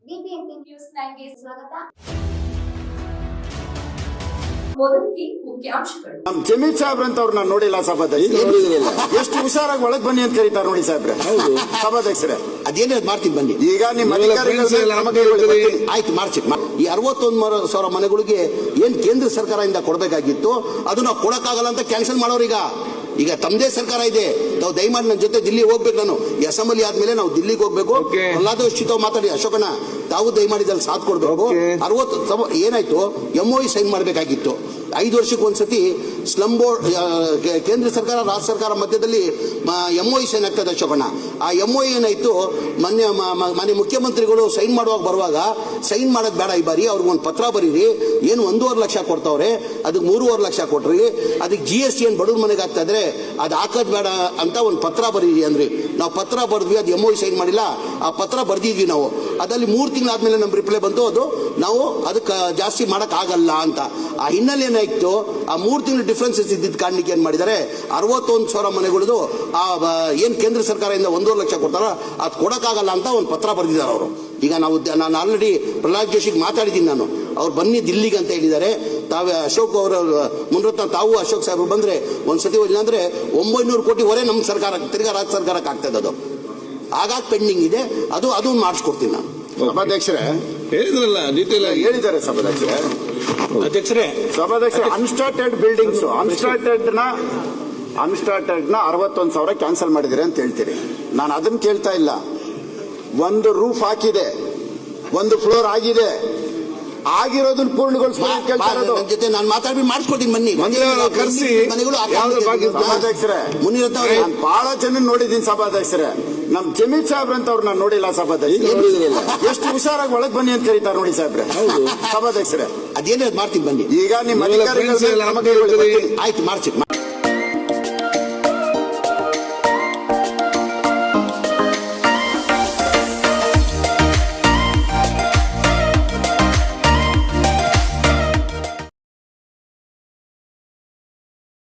BBMP news 9ಗೆ ಸ್ವಾಗತ. ಮೊದಲಿಗೆ ಮುಖ್ಯಾಂಶಗಳು. ನಮ್ ಜಮೀರ್ ಸಾಹೇಬ್ರ ಅಂತ ಅವ್ರನ್ನ ನೋಡಿಲ್ಲ ಸಭಾಧ್ಯಕ್ಷ. ಎಷ್ಟು ಹುಷಾರಾಗಿ ಒಳಗ್ ಬನ್ನಿ ಅಂತ ಕರೀತಾರೆ ನೋಡಿ ಸಾಹೇಬ್ರೆ. ಹೌದು ಸಭಾಧ್ಯಕ್ಷರೇ, ಅದೇನೇ ಮಾಡ್ತೀನಿ ಬನ್ನಿ. ಈಗ ನಿಮ್ಮ ಆಯ್ತು ಮಾಡ್ಸಿ. ಈ 61,000 ಮನೆಗಳಿಗೆ ಏನ್ ಕೇಂದ್ರ ಸರ್ಕಾರದಿಂದ ಕೊಡಬೇಕಾಗಿತ್ತು ಅದು ನಾವು ಕೊಡಕ್ಕಾಗಲ್ಲ ಅಂತ ಕ್ಯಾನ್ಸಲ್ ಮಾಡೋರೀಗ. ಈಗ ತಮ್ಮದೇ ಸರ್ಕಾರ ಇದೆ, ತಾವು ದಯಮಾಡಿ ನನ್ನ ಜೊತೆ ದಿಲ್ಲಿ ಹೋಗ್ಬೇಕು. ನಾನು ಈ ಅಸೆಂಬ್ಲಿ ಆದ್ಮೇಲೆ ನಾವು ದಿಲ್ಲಿಗೆ ಹೋಗ್ಬೇಕು. ಪ್ರಹ್ಲಾದ್ ಮಾತಾಡಿ ಅಶೋಕನ ತಾವು ದಯಮಾಡಿ ಅಲ್ಲಿ ಸಾಥ್ ಕೊಡ್ಬೇಕು. 60 ಏನಾಯ್ತು, MOU ಸೈನ್ ಮಾಡಬೇಕಾಗಿತ್ತು. 5 ವರ್ಷಕ್ಕೆ ಒಂದ್ಸತಿ ಸ್ಲಮ್ ಬೋರ್ಡ್ ಕೇಂದ್ರ ಸರ್ಕಾರ ರಾಜ್ಯ ಸರ್ಕಾರ ಮಧ್ಯದಲ್ಲಿ MOU ಸೈನ್ ಆಗ್ತದೆ ಅಶೋಕಣ್ಣ. ಆ MOU ಏನಾಯ್ತು, ಮಾನ್ಯ ಮುಖ್ಯಮಂತ್ರಿಗಳು ಸೈನ್ ಮಾಡುವಾಗ ಬರುವಾಗ ಸೈನ್ ಮಾಡೋದು ಬೇಡ, ಈ ಬಾರಿ ಅವ್ರಿಗೆ ಒಂದು ಪತ್ರ ಬರೀರಿ. ಏನು 1.5 ಲಕ್ಷ ಕೊಡ್ತಾವ್ರೆ, ಅದಕ್ಕೆ 3.5 ಲಕ್ಷ ಕೊಟ್ರಿ. ಅದಕ್ಕೆ GST ಏನು ಬಡವ್ರ ಮನೆಗೆ ಆಗ್ತಾ ಇದ್ರೆ ಅದು ಹಾಕೋದ್ ಬೇಡ ಅಂತ ಒಂದು ಪತ್ರ ಬರೀರಿ ಅಂದ್ರಿ. ನಾವು ಪತ್ರ ಬರೆದ್ವಿ, ಅದು MOU ಸೈನ್ ಮಾಡಿಲ್ಲ. ಆ ಪತ್ರ ಬರ್ದಿದ್ವಿ ನಾವು. ಅದಲ್ಲಿ 3 ತಿಂಗಳಾದ್ಮೇಲೆ ನಮ್ಮ ರಿಪ್ಲೈ ಬಂತು, ಅದು ನಾವು ಅದಕ್ಕೆ ಜಾಸ್ತಿ ಮಾಡಕ್ ಆಗಲ್ಲ ಅಂತ. ಆ ಹಿನ್ನೆಲೆ ಏನಾಯ್ತು, ಆ 3 ತಿಂಗಳು ಡಿಫ್ರೆನ್ಸಸ್ ಇದ್ದಿದ್ದ ಕಾರಣಕ್ಕೆ ಏನ್ ಮಾಡಿದ್ದಾರೆ, 61,000 ಮನೆಗಳದು ಏನ್ ಕೇಂದ್ರ ಸರ್ಕಾರದಿಂದ 1.5 ಲಕ್ಷ ಕೊಡ್ತಾರ ಅದು ಕೊಡಕ್ಕಾಗಲ್ಲ ಅಂತ ಒಂದು ಪತ್ರ ಬರೆದಿದ್ದಾರೆ ಅವರು. ಈಗ ನಾನು ಆಲ್ರೆಡಿ ಪ್ರಹ್ಲಾದ್ ಜೋಶಿಗೆ ಮಾತಾಡಿದ್ದೀನಿ ನಾನು. ಅವ್ರು ಬನ್ನಿ ದಿಲ್ಲಿಗೆ ಅಂತ ಹೇಳಿದ್ದಾರೆ. ತಾವೇ ಅಶೋಕ್ ಅವರ ಮುನ್ರತ್ನ ತಾವು ಅಶೋಕ್ ಸಾಹೇಬರು ಬಂದ್ರೆ ಒಂದ್ಸತಿ ಇಲ್ಲಾಂದ್ರೆ 900 ಕೋಟಿ ಹೊರೆ ನಮ್ಮ ಸರ್ಕಾರ ತಿರ್ಗಾ ರಾಜ್ಯ ಸರ್ಕಾರಕ್ಕೆ ಆಗ್ತದೆ. ಅದು ಆಗಾಗ ಪೆಂಡಿಂಗ್ ಇದೆ, ಅದು ಮಾಡಿಸ್ಕೊಡ್ತೀನಿ ನಾನು. ಸಭಾಧ್ಯಕ್ಷರೇ ಹೇಳಿದ್ರಲ್ಲ, ಡೀಟೇಲ್ ಆಗಿ ಹೇಳಿದ್ದಾರೆ ಸಭಾಧ್ಯಕ್ಷರೇ. ಸಭಾಧ್ಯಕ್ಷರೇ, ಅನ್ಸ್ಟಾರ್ಟೆಡ್ ಬಿಲ್ಡಿಂಗ್ಸ್ ಅನ್ಸ್ಟಾರ್ಟೆಡ್ ನ 61,000 ಕ್ಯಾನ್ಸಲ್ ಮಾಡಿದಿರಿ ಅಂತ ಹೇಳ್ತೀರಿ. ನಾನು ಅದನ್ನ ಕೇಳ್ತಾ ಇಲ್ಲ. ಒಂದು ರೂಫ್ ಹಾಕಿದೆ, ಒಂದು ಫ್ಲೋರ್ ಆಗಿದೆ, ಆಗಿರೋದನ್ನ ಪೂರ್ಣಗೊಳಿಸ್ಬೇಕು ಕೇಳ್ತಾ ಇರೋದು. ನನ್ನ ಜೊತೆ ನಾನು ಮಾತಾಡಿ ಮಾಡಿಸ್ಕೊಡ್ತೀನಿ ಬನ್ನಿ. ಕರ್ಸಿ ಮನೆಗಳು ಸಭಾಧ್ಯಕ್ಷರೇ, ಬಹಳ ಜನ ನೋಡಿದ್ದೀನಿ ಸಭಾಧ್ಯಕ್ಷರೇ. ನಮ್ ಜಮೀರ್ ಸಾಹೇಬ್ರ ಅಂತ ಅವ್ರನ್ನ ನೋಡಿಲ್ಲ ಸಭಾಧ್ಯಕ್ಷ. ಎಷ್ಟು ಹುಷಾರಾಗಿ ಒಳಗ್ ಬನ್ನಿ ಅಂತ ಕರೀತಾರೆ ನೋಡಿ ಸಾಹೇಬ್ರೆ. ಹೌದು ಸಭಾಧ್ಯಕ್ಷರೇ, ಅದೇನೇ ಮಾಡ್ತೀನಿ ಬನ್ನಿ. ಈಗ ನಿಮ್ಮ ಆಯ್ತು ಮಾಡ್ಸಿ.